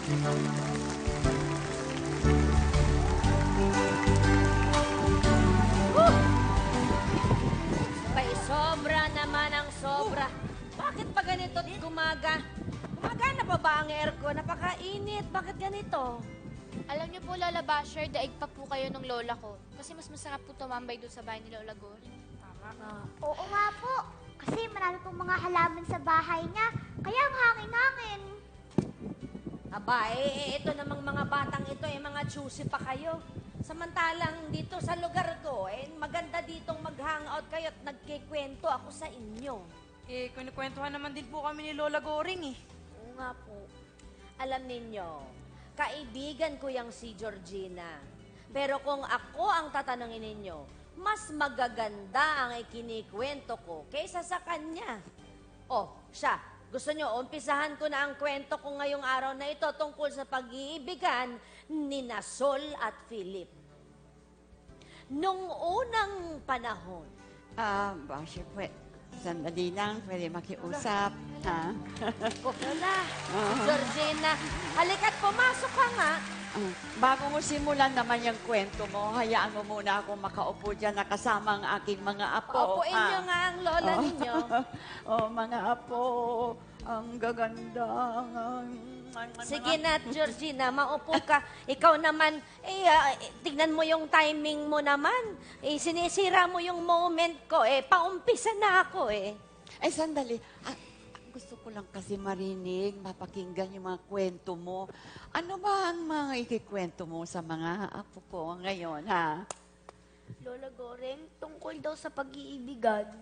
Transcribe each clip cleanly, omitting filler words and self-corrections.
Bay, sobra naman ang sobra. Bakit pa ganito gumaga? Gumagana pa ba ang aircon? Napakainit. Bakit ganito? Alam niyo po, Lola Basher, daig pa po kayo ng lola ko. Kasi mas masarap po tumambay doon sa bahay ni Lola Gory. Tama. Oo nga po. Kasi marami pong mga halaman sa bahay niya. Kaya ang hangin-hangin. Aba, ito namang mga batang ito, mga choosy pa kayo. Samantalang dito sa lugar ko, maganda ditong mag-hangout kayo at nagkikwento ako sa inyo. Kinikwentuhan naman din po kami ni Lola Goring Oo nga po. Alam ninyo, kaibigan ko yang si Georgina. Pero kung ako ang tatanungin ninyo, mas magaganda ang ikinikwento ko kaysa sa kanya. Oh, siya. Gusto nyo, umpisahan ko na ang kwento ko ngayong araw na ito tungkol sa pag-iibigan ni Sol at Philip. Nung unang panahon. Basher, sandali lang, pwede makiusap. Ha? Wala. Georgina, halika't pumasok ka nga. Bago mo simulan naman yung kwento mo, hayaan mo muna ako makaupo dyan na kasama ang aking mga apo. Paupuin nyo nga ang lola ninyo. Mga apo, ang gaganda. Sige na, Georgina, maupo ka. Ikaw naman, tignan mo yung timing mo naman. Sinisira mo yung moment ko. Paumpisa na ako Sandali. Gusto ko lang kasi marinig, mapakinggan yung mga kwento mo. Ano ba ang mga ikikwento mo sa mga apo ko ngayon, ha? Lola Goreng, tungkol daw sa pag-iibigan.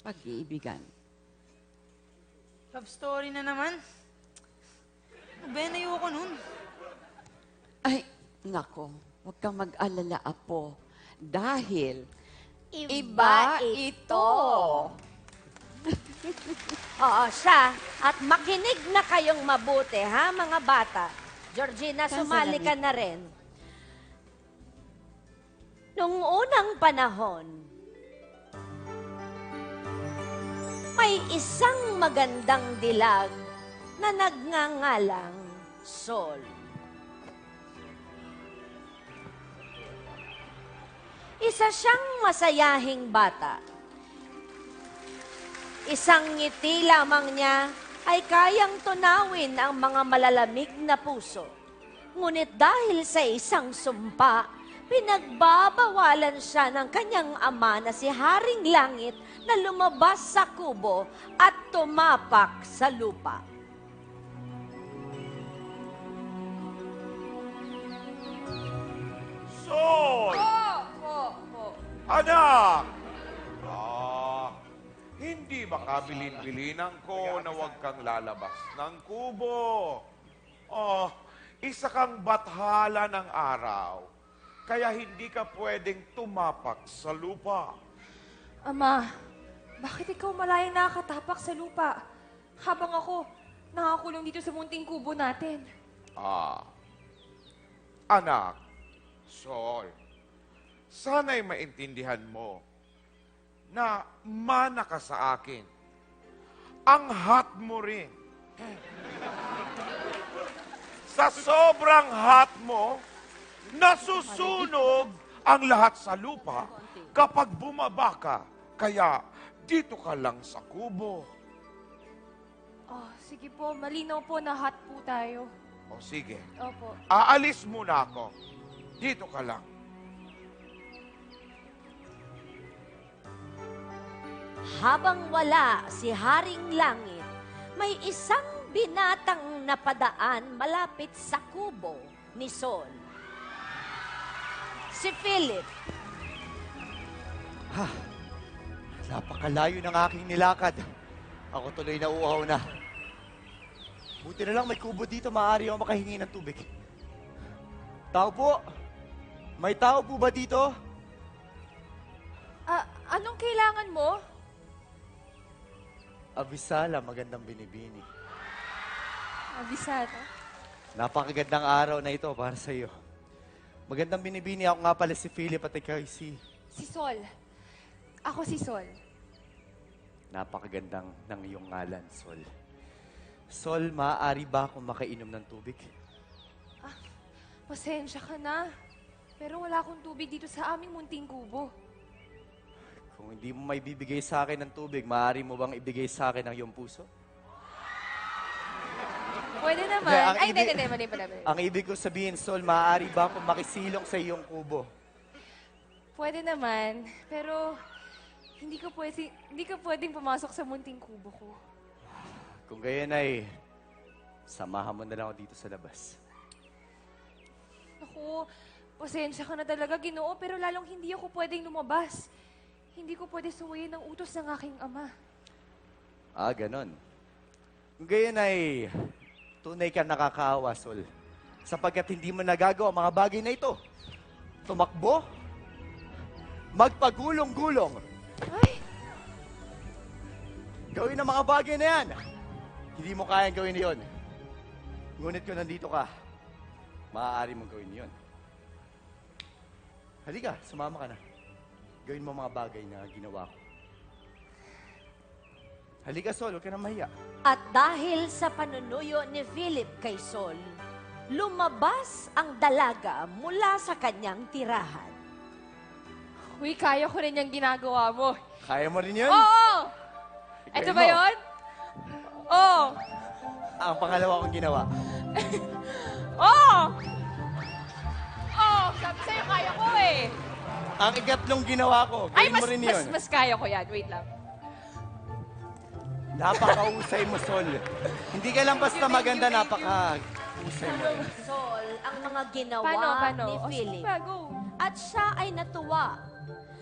Pag-iibigan. Love story na naman. Ben, ayoko nun. Ay, nako, huwag kang mag-alala, apo. Dahil iba ito. Oo, siya. At makinig na kayong mabuti, ha, mga bata. Georgina, sumali ka na rin. Nung unang panahon, may isang magandang dilag na nagngangalang Sol. Isa siyang masayahing bata. Isang ngiti lamang niya ay kayang tunawin ang mga malalamig na puso. Ngunit dahil sa isang sumpa, pinagbabawalan siya ng kanyang ama na si Haring Langit na lumabas sa kubo at tumapak sa lupa. Sol! Anak! Hindi makabilin-bilinan ko na huwag kang lalabas ng kubo. Isa kang bathala ng araw, kaya hindi ka pwedeng tumapak sa lupa. Ama, bakit ikaw malayang nakakatapak sa lupa habang ako nakakulong dito sa munting kubo natin? Anak, Sol, sana'y maintindihan mo na mana ka sa akin. Ang hot mo rin. Sa sobrang hot mo, nasusunog ang lahat sa lupa kapag bumaba ka. Kaya dito ka lang sa kubo. Sige po, malinaw po na hot po tayo. O sige, Opo. aalis muna ako. Dito ka lang. Habang wala si Haring Langit, may isang binatang napadaan malapit sa kubo ni Sol. Si Philip. Napakalayo ng aking nilakad. Ako tuloy na uhaw na. Buti na lang may kubo dito, maaari ako makahingi ng tubig. Tao po? May tao po ba dito? Anong kailangan mo? Abisala, magandang binibini. Abisado? Napakagandang araw na ito para sa iyo. Magandang binibini, ako nga pala si Philip at ikaw si... Si Sol. Ako si Sol. Napakagandang ng iyong ngalan, Sol. Sol, maaari ba akong makainom ng tubig? Pasensya ka na. Pero wala akong tubig dito sa aming munting kubo. Kung hindi mo may bibigay sa akin ng tubig, maaari mo bang ibigay sa akin ang iyong puso? Pwede naman. Hindi, ang Ay, hindi, ibig- hindi, mali pala. Ang ibig ko sabihin, Sol, maaari ba akong makisilong sa iyong kubo? Pwede naman. Pero hindi ka pwedeng pumasok sa munting kubo ko. Kung gayon ay, samahan mo na lang ako dito sa labas. Naku, pasensya ka na talaga, Ginoo, pero lalong hindi ako pwedeng lumabas. Hindi ko pwede suwayin ng utos ng aking ama. Ganon. Kung gayon ay, tunay ka nakakaawa, Sol. Sapagkat hindi mo nagagawa ang mga bagay na ito. Tumakbo, magpagulong-gulong, Ay, gawin ang mga bagay na yan. Hindi mo kayang gawin yon. Ngunit kung nandito ka, maaari mong gawin yon. Halika, sumama ka na. Gawin mo mga bagay na ginawa ko. Halika, Sol, huwag ka na mahiya. At dahil sa panunuyo ni Philip kay Sol, lumabas ang dalaga mula sa kanyang tirahan. uy, kaya ko rin yung ginagawa mo. Kaya mo rin yun? Oo! Ito ba mo. yun? Oo! Ang pangalawa kong ginawa. Oo! Oo! Sabi sa'yo, kaya ko eh. Ang ikatlong ginawa ko, Ay, gawin mo rin yun. mas kaya ko yan. Wait lang. Napakausay mo, Sol. Hindi ka lang basta maganda, napakausay mo rin. Sol, ang mga ginawa Paano? ni O, sige Philip. pa, go. At siya ay natuwa.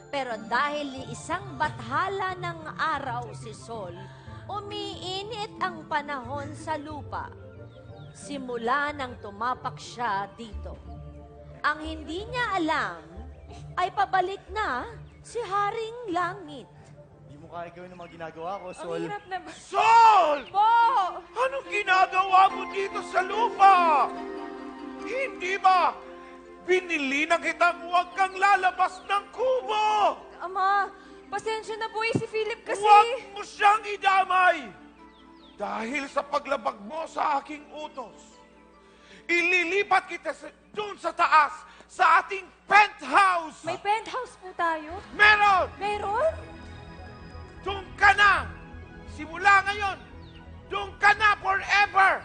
Pero dahil ni isang bathala ng araw si Sol, umiinit ang panahon sa lupa. Simula nang tumapak siya dito. Ang hindi niya alam ay pabalik na si Haring Langit. Hindi mo kaya gawin ang mga ginagawa ko, Ang Sol. hirap na ba? Sol! Po! Anong ginagawa mo dito sa lupa? Hindi ba binili na kitang huwag kang lalabas ng kubo? Ama, pasensya na po si Philip kasi... Huwag mo siyang idamay! Dahil sa paglabag mo sa aking utos, ililipat kita doon sa taas, sa ating penthouse! May penthouse po tayo? Meron! Meron? Doon ka na! Simula ngayon, doon ka na forever!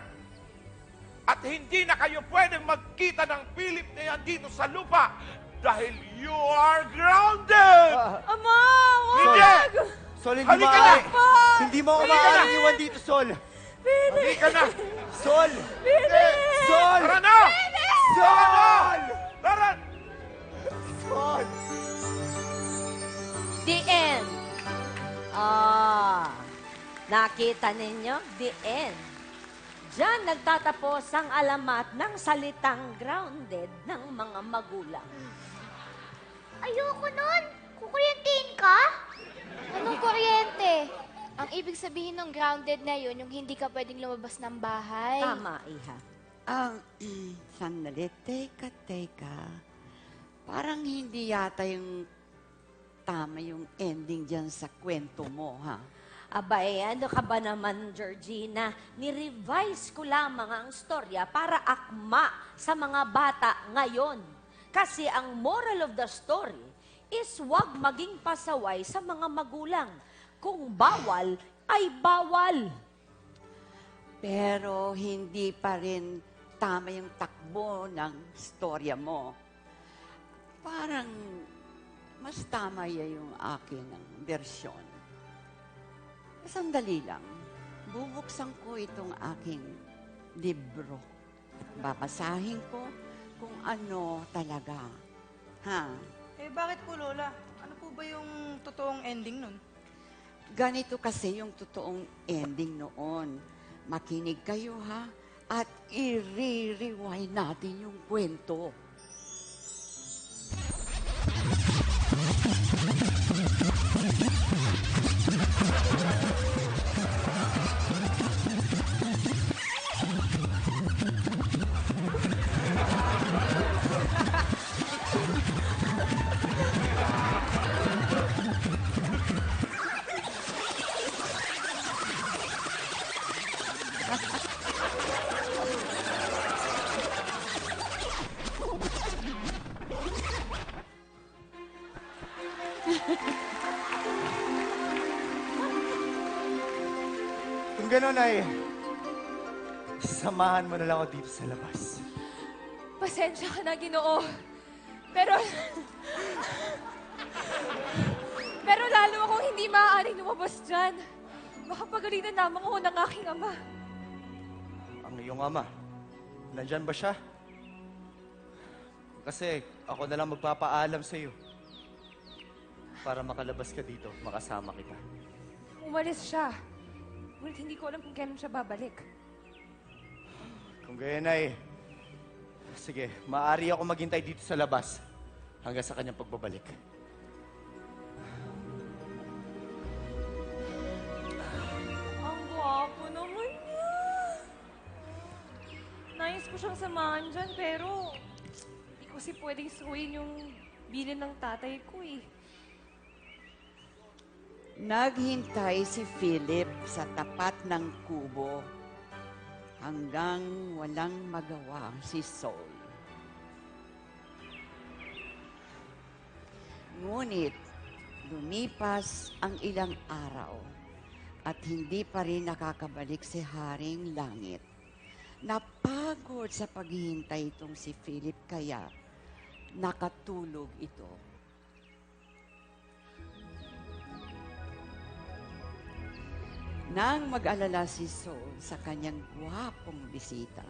At hindi na kayo pwedeng magkita ng Philip na yan dito sa lupa dahil you are grounded! Ama, Hindi! wag! Sol, hindi Halika maaari. na! Hindi mo ako Halika na! maaaring iwan dito, Sol. Halika na! Sol! Sol! Tara na! Sol! Tara! Sol! The end. Nakita ninyo? The end. Diyan nagtatapos ang alamat ng salitang grounded ng mga magulang. Ayoko nun. Kukuyantiin ka? Anong kuryente? Ang ibig sabihin ng grounded na yun, yung hindi ka pwedeng lumabas ng bahay. Tama, Iha. Sandali, teka. Parang hindi yata yung tama yung ending dyan sa kwento mo, ha? Abay, ano ka ba naman, Georgina? Ni-revise ko lamang ang storya para akma sa mga bata ngayon. Kasi ang moral of the story is huwag maging pasaway sa mga magulang. Kung bawal, ay bawal. Pero hindi pa rin tama yung takbo ng storya mo. Parang mas tama yung akin ang bersyon. Sandali lang. Bubuksan ko itong aking libro. Babasahin ko kung ano talaga. Ha? Eh, bakit po, Lola? Ano po ba yung totoong ending nun? Ganito kasi yung totoong ending noon. Makinig kayo, ha? At i-rewind natin yung kwento. Kung gano'n ay, samahan mo na lang ako dito sa labas. Pasensya ka na, Ginoo. Pero... Pero lalo akong hindi maaaring lumabas dyan. Baka pagalitan lamang ako ng aking ama. Ang iyong ama, nandyan ba siya? Kasi ako na lang magpapaalam sa iyo. Para makalabas ka dito, makasama kita. Umalis siya. Ngunit hindi ko alam kung kailan siya babalik. Kung gayon ay, sige, maaari ako maghintay dito sa labas hanggang sa kanyang pagbabalik. Ang gwapo naman niya. Nais ko siyang samahan dyan, pero hindi ko kasi pwedeng suhuin yung bilin ng tatay ko eh. Naghintay si Philip sa tapat ng kubo hanggang walang magawa si Saul. Ngunit lumipas ang ilang araw at hindi pa rin nakakabalik si Haring Langit. Napagod sa paghihintay itong si Philip kaya nakatulog ito. Nang mag-alala si Saul sa kanyang gwapong bisita,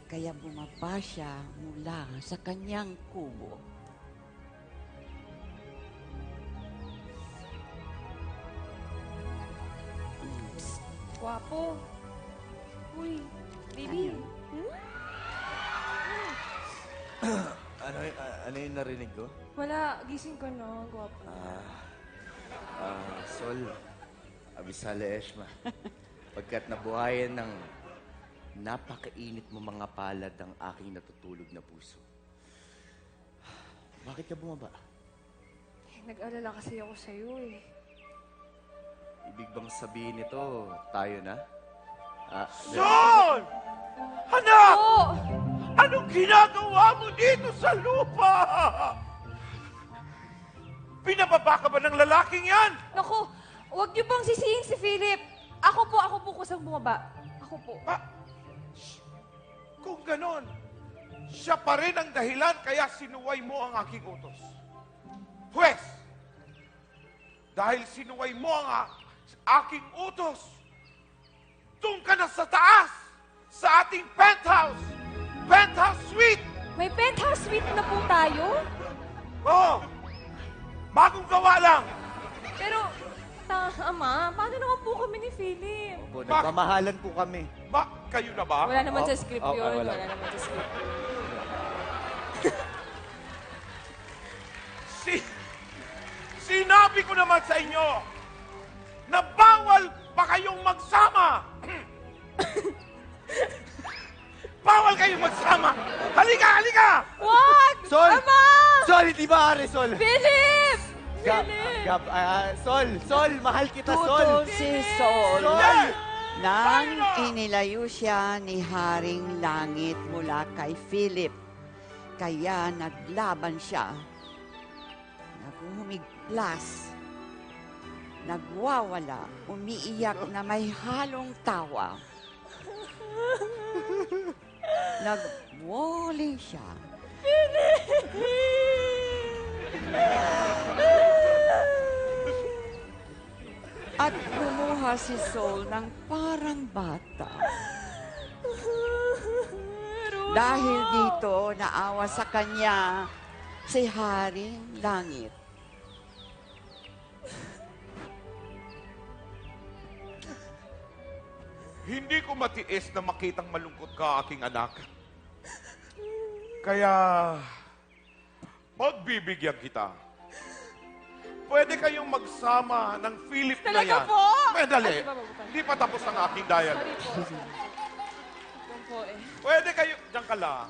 kaya bumaba siya mula sa kanyang kubo. Gwapo. Uy, baby. Ano yung narinig ko? Wala, gising ka na. Gwapo. Sol, abisale Eshma. Pagkat nabuhayan ng napakainit mo mga palad ang aking natutulog na puso. Bakit ka bumaba? Nag-alala kasi ako sa'yo eh. Ibig bang sabihin nito, tayo na? Son! Anak! Oo! Anong ginagawa mo dito sa lupa? Pinababa ka ba ng lalaking yan? Naku, huwag niyo pong sisihin si Philip. Ako po kusang bumaba. Ako po. Kung ganon, siya pa rin ang dahilan kaya sinuway mo ang aking utos. Pwes, dahil sinuway mo ang aking utos, doon ka na sa taas, sa ating penthouse suite. May penthouse suite na po tayo? Oo, bagong gawa lang. Pero, Ama, paano naman po kami ni Philip? Opo, nagmamahalan po kami. Kayo na ba? Wala naman sa script yun. wala. Wala naman sa script. Sinabi ko naman sa inyo na bawal pa kayong magsama. Bawal kayong magsama. Halika! Wag! Sol! Ama! Sol, hindi maaari, Sol! Philip! Sol, mahal kita, Tutol Sol! si Saul Sol! nang inilayo siya ni Haring Langit mula kay Philip. Kaya naglaban siya. Naghumiglas. Nagwawala. Umiiyak na may halong tawa. Nagwalling siya. At kumuha si Saul ng parang bata. Dahil dito, naawa sa kanya si Haring Langit. Hindi ko matiis na makitang malungkot ka, aking anak. Kaya, pagbibigyan kita. Pwede kayong magsama ng Philip na Talaga yan. po? Medali. Ay, di ba, bagutan? Hindi pa tapos ang aking dialogue. Sorry po. Ikaw po eh. Pwede kayo, diyan ka lang.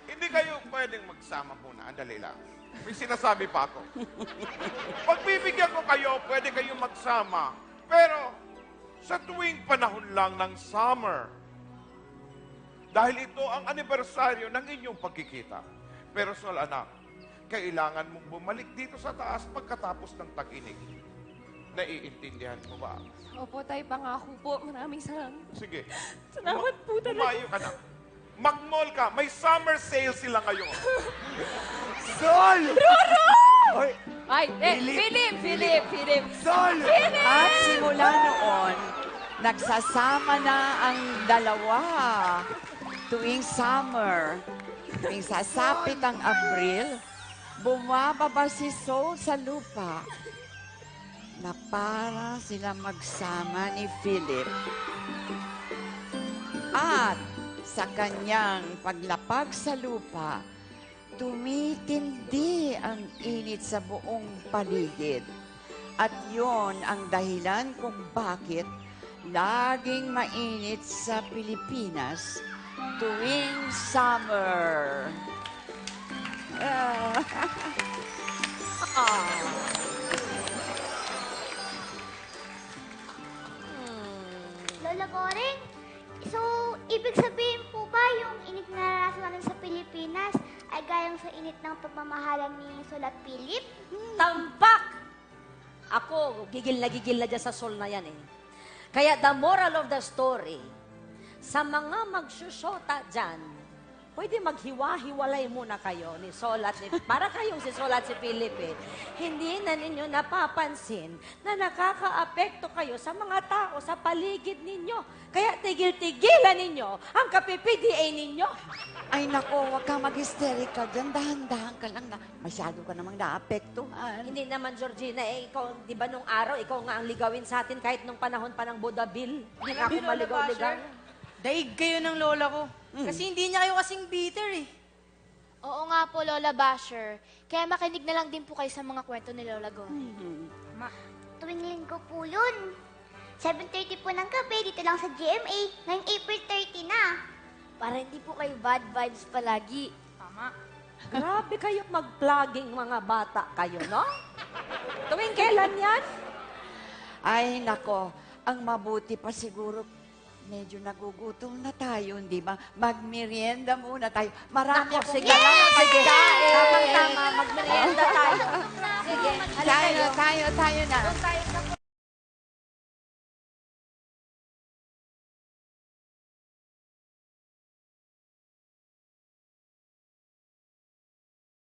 Hindi kayo pwedeng magsama muna. Andali lang. May sinasabi pa ako. Pagbibigyan ko kayo, pwede kayong magsama. Pero, sa tuwing panahon lang ng summer. Dahil ito ang anibersaryo ng inyong pagkikita. Pero Sol, anak, kailangan mong bumalik dito sa taas pagkatapos ng tag-inig. Naiintindihan mo ba? Opo, tay, pangako po. Maraming salamat. Sige. Salamat po talaga. Umayo ka na. Mag-mall ka. May summer sale sila ngayon. Sol! Hoy, Ay, Philip! Sol! At simula noon, nagsasama na ang dalawa tuwing summer. Tuwing sasapit ang Abril, bumababa si Sol sa lupa na para sila magsama ni Philip. At sa kanyang paglapag sa lupa, tumitindi ang init sa buong paligid. At yon ang dahilan kung bakit laging mainit sa Pilipinas tuwing summer. Lola Goring, so, ibig sabihin po ba yung init na naranasan namin sa Pilipinas ay gayang sa init ng pagmamahalan ni Solat Philip? Tambak! Ako, gigil na dyan sa Sol na yan eh. Kaya the moral of the story, sa mga magsusyota dyan, pwede maghiwa-hiwalay muna kayo ni Sol at ni... Para kayong si Sol at si Philip eh. Hindi na ninyo napapansin na nakaka-apekto kayo sa mga tao sa paligid ninyo. Kaya tigil-tigilan ninyo ang kapipidiay ninyo. Ay nako, wag kang mag-hysterical dyan. Dahan-dahan ka lang na masyado ka namang naapektuhan. Hindi naman, Georgina, eh, ikaw, di ba nung araw, ikaw nga ang ligawin sa atin kahit nung panahon pa ng Buddha Bill. Hindi nga ako Lola maligaw-ligaw. Basher, daig kayo ng lola ko. Kasi hindi niya kayo kasing bitter eh. Oo nga po, Lola Basher. Kaya makinig na lang din po kayo sa mga kwento ni Lola Goring. Tuwing linggo po yun. 7:30 po ng gabi dito lang sa GMA. Ngayong April 30 na. Para hindi po kayo bad vibes palagi. Tama. Grabe kayo mag-plugging mga bata kayo, no? Tuwing kailan yan? Ay nako, ang mabuti pa siguro, medyo nagugutom na tayo, hindi ba? Magmerienda muna tayo. Marami Nako, akong sige. dalang Sige. pagkain. Tama-tama, magmerienda tayo. Sige, halika kayo. Tayo na. Doon tayo